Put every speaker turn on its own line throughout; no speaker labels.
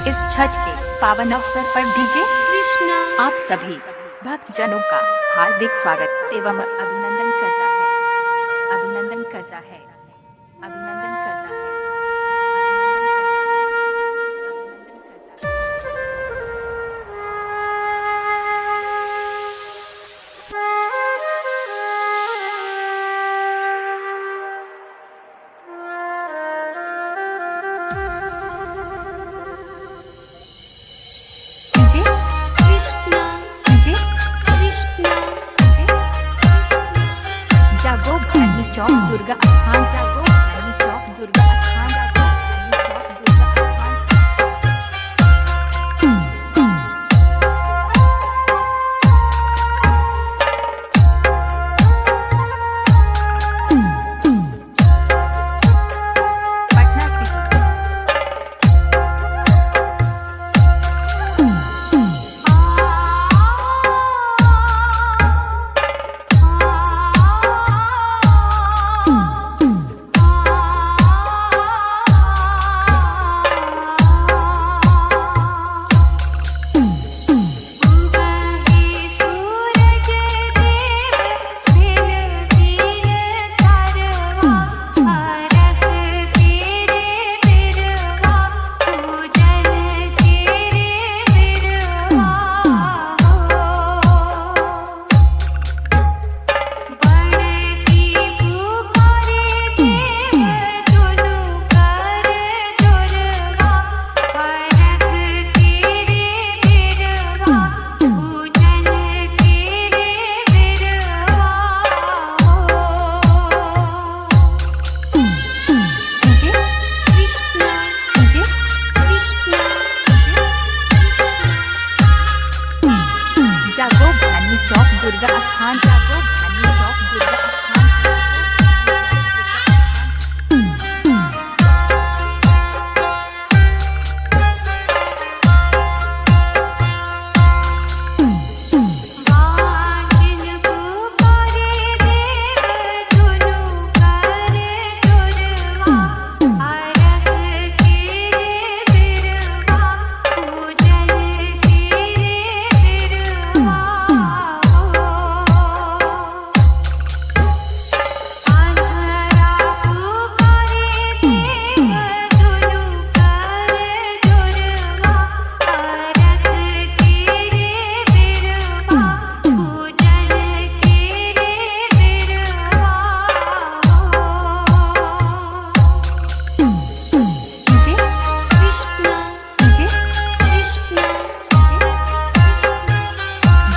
इस छठ के पावन अवसर पर डीजे
कृष्णा
आप सभी भक्तजनों का हार्दिक स्वागत एवं अभिनंदन करता है। अभिनंदन करता है। अभिनंदन करता है।
कृष्णा
डीजे
कृष्णा
जागो भैनी चौक दुर्गा स्थान। जागो भैनी चौक दुर्गा स्थान। जागो भैनी चौक दुर्गा स्थान। पटना सिटी। जागो भैनी चौक दुर्गा स्थान। जागो भैनी चौक दुर्गा स्थान।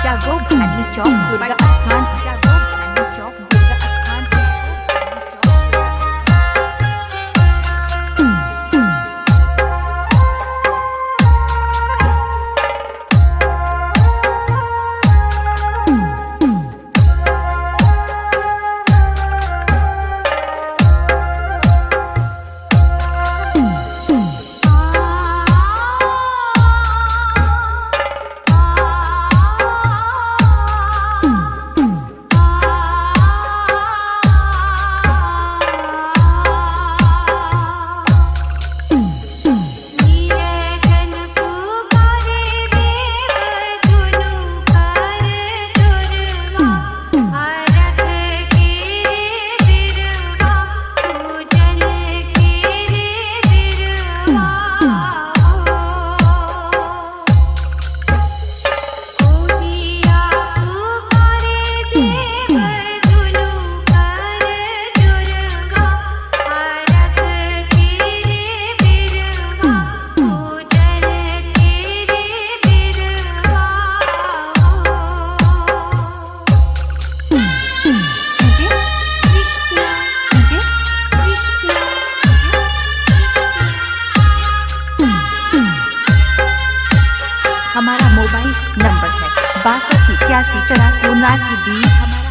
जागो भैनी चौक दुर्गा स्थान। जागो भैनी चौक दुर्गा स्थान। हमारा मोबाइल नंबर है 62 81 84 79 20।